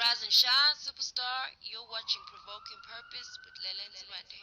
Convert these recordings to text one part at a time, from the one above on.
Rise and shine, superstar. You're watching Provoking Purpose with Lele and Nsibande.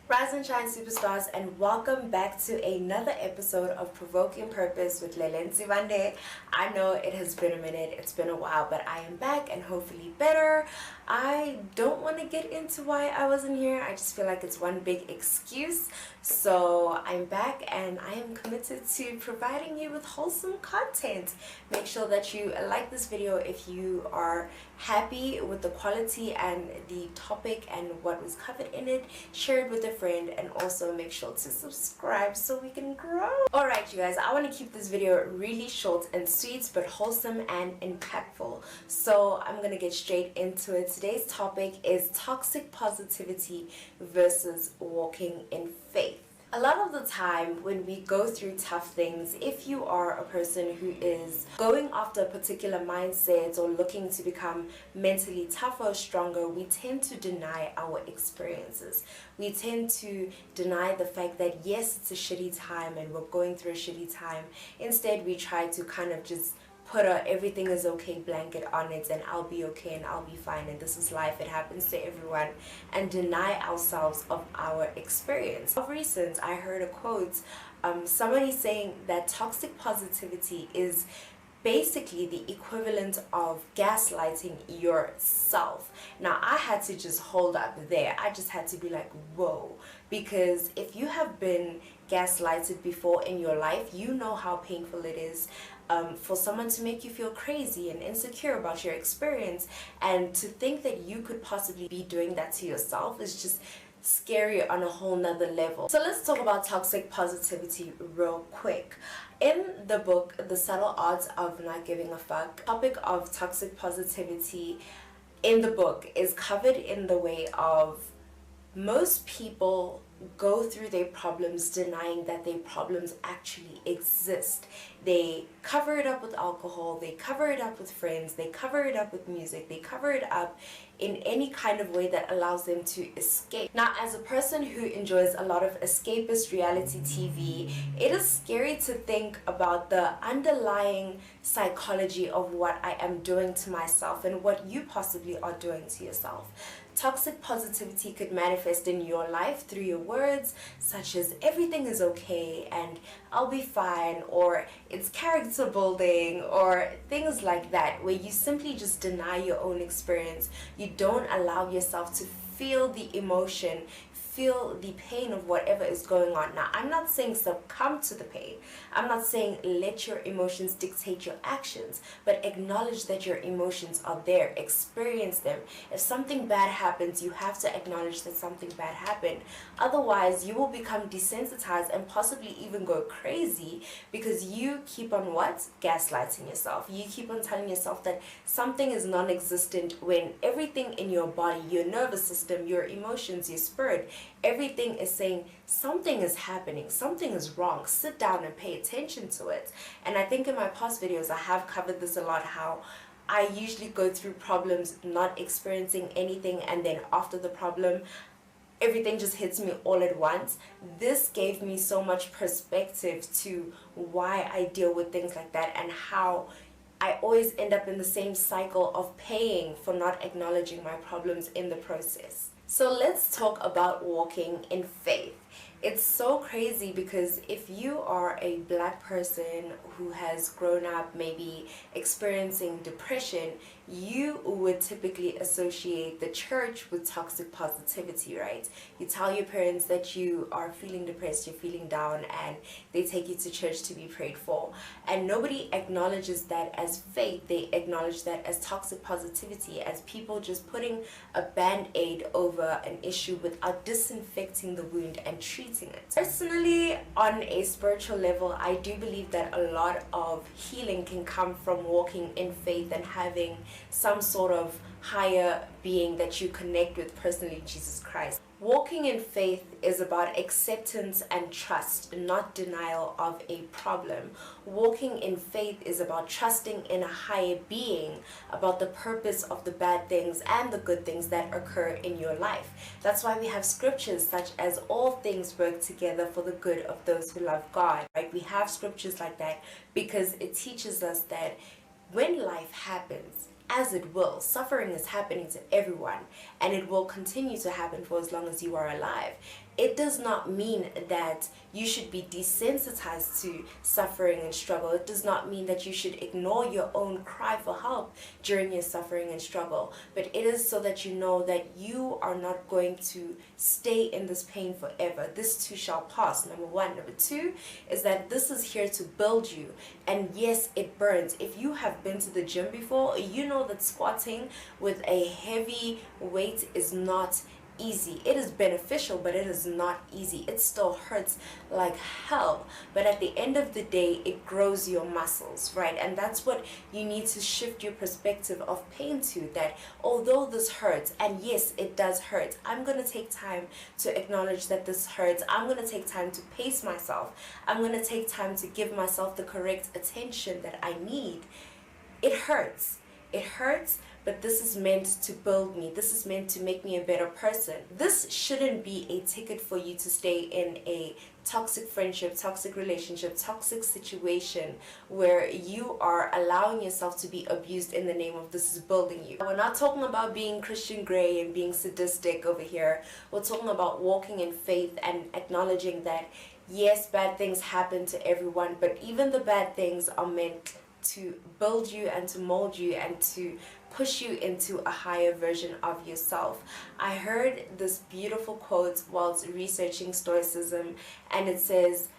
Rise and shine, superstars, and welcome back to another episode of Provoking Purpose with Lele and Nsibande. I know it has been a minute, it's been a while, but I am back and hopefully better. I don't want to get into why I wasn't here. I just feel like it's one big excuse. So I'm back and I am committed to providing you with wholesome content. Make sure that you like this video if you are happy with the quality and the topic and what was covered in it. Share it with a friend and also make sure to subscribe so we can grow. Alright you guys, I want to keep this video really short and sweet but wholesome and impactful. So I'm going to get straight into it. Today's topic is toxic positivity versus walking in faith. A lot of the time when we go through tough things, if you are a person who is going after a particular mindset or looking to become mentally tougher or stronger, we tend to deny our experiences. We tend to deny the fact that yes, it's a shitty time and we're going through a shitty time. Instead, we try to kind of just put a everything is okay blanket on it and I'll be okay and I'll be fine and this is life, it happens to everyone, and deny ourselves of our experience. Of recent, I heard a quote, somebody saying that toxic positivity is basically the equivalent of gaslighting yourself. Now I had to just hold up there. I just had to be like, whoa, because if you have been gaslighted before in your life, you know how painful it is for someone to make you feel crazy and insecure about your experience, and to think that you could possibly be doing that to yourself is just scary on a whole nother level. So let's talk about toxic positivity real quick. In the book The Subtle Art of Not Giving a Fuck, the topic of toxic positivity in the book is covered in the way of most people go through their problems denying that their problems actually exist. They cover it up with alcohol, they cover it up with friends, they cover it up with music, they cover it up in any kind of way that allows them to escape. Now, as a person who enjoys a lot of escapist reality TV, it is scary to think about the underlying psychology of what I am doing to myself and what you possibly are doing to yourself. Toxic positivity could manifest in your life through your words, such as everything is okay and I'll be fine, or it's character building, or things like that, where you simply just deny your own experience. You don't allow yourself to feel the emotion, feel the pain of whatever is going on. Now, I'm not saying succumb to the pain. I'm not saying let your emotions dictate your actions, but acknowledge that your emotions are there. Experience them. If something bad happens, you have to acknowledge that something bad happened. Otherwise, you will become desensitized and possibly even go crazy because you keep on what? Gaslighting yourself. You keep on telling yourself that something is non-existent when everything in your body, your nervous system, your emotions, your spirit, everything is saying something is happening, something is wrong. Sit down and pay attention to it. And I think in my past videos I have covered this a lot, how I usually go through problems not experiencing anything, and then after the problem everything just hits me all at once. This gave me so much perspective to why I deal with things like that, and how I always end up in the same cycle of paying for not acknowledging my problems in the process. So let's talk about walking in faith. It's so crazy because if you are a black person who has grown up maybe experiencing depression, you would typically associate the church with toxic positivity, right? You tell your parents that you are feeling depressed, you're feeling down, and they take you to church to be prayed for. And nobody acknowledges that as faith. They acknowledge that as toxic positivity, as people just putting a band-aid over an issue without disinfecting the wound and treating it. Personally, on a spiritual level, I do believe that a lot of healing can come from walking in faith and having some sort of higher being that you connect with personally, Jesus Christ. Walking in faith is about acceptance and trust, not denial of a problem. Walking in faith is about trusting in a higher being, about the purpose of the bad things and the good things that occur in your life. That's why we have scriptures such as all things work together for the good of those who love God, right? We have scriptures like that because it teaches us that when life happens, as it will. Suffering is happening to everyone, and it will continue to happen for as long as you are alive. It does not mean that you should be desensitized to suffering and struggle. It does not mean that you should ignore your own cry for help during your suffering and struggle. But it is so that you know that you are not going to stay in this pain forever. This too shall pass, number one. Number two is that this is here to build you. And yes, it burns. If you have been to the gym before, you know that squatting with a heavy weight is not easy. It is beneficial, but it is not easy. It still hurts like hell, but at the end of the day, it grows your muscles, right? And that's what you need to shift your perspective of pain to, that although this hurts, and yes, it does hurt, I'm going to take time to acknowledge that this hurts. I'm going to take time to pace myself. I'm going to take time to give myself the correct attention that I need. It hurts. It hurts, but this is meant to build me. This is meant to make me a better person. This shouldn't be a ticket for you to stay in a toxic friendship, toxic relationship, toxic situation where you are allowing yourself to be abused in the name of this is building you. We're not talking about being Christian Grey and being sadistic over here. We're talking about walking in faith and acknowledging that yes, bad things happen to everyone, but even the bad things are meant to build you and to mold you and to push you into a higher version of yourself. I heard this beautiful quote whilst researching Stoicism, and it says,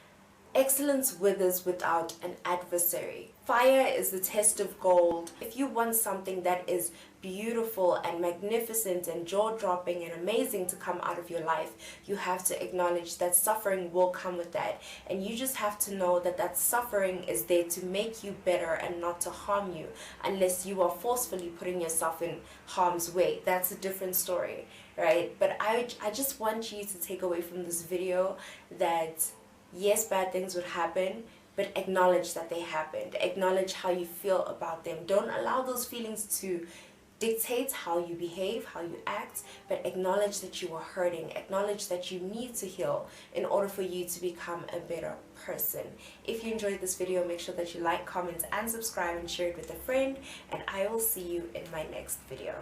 "Excellence withers without an adversary. Fire is the test of gold." If you want something that is beautiful and magnificent and jaw-dropping and amazing to come out of your life, you have to acknowledge that suffering will come with that. And you just have to know that that suffering is there to make you better and not to harm you, unless you are forcefully putting yourself in harm's way. That's a different story, right? But I just want you to take away from this video that yes, bad things would happen, but acknowledge that they happened. Acknowledge how you feel about them. Don't allow those feelings to dictate how you behave, how you act, but acknowledge that you are hurting. Acknowledge that you need to heal in order for you to become a better person. If you enjoyed this video, make sure that you like, comment, and subscribe and share it with a friend, and I will see you in my next video.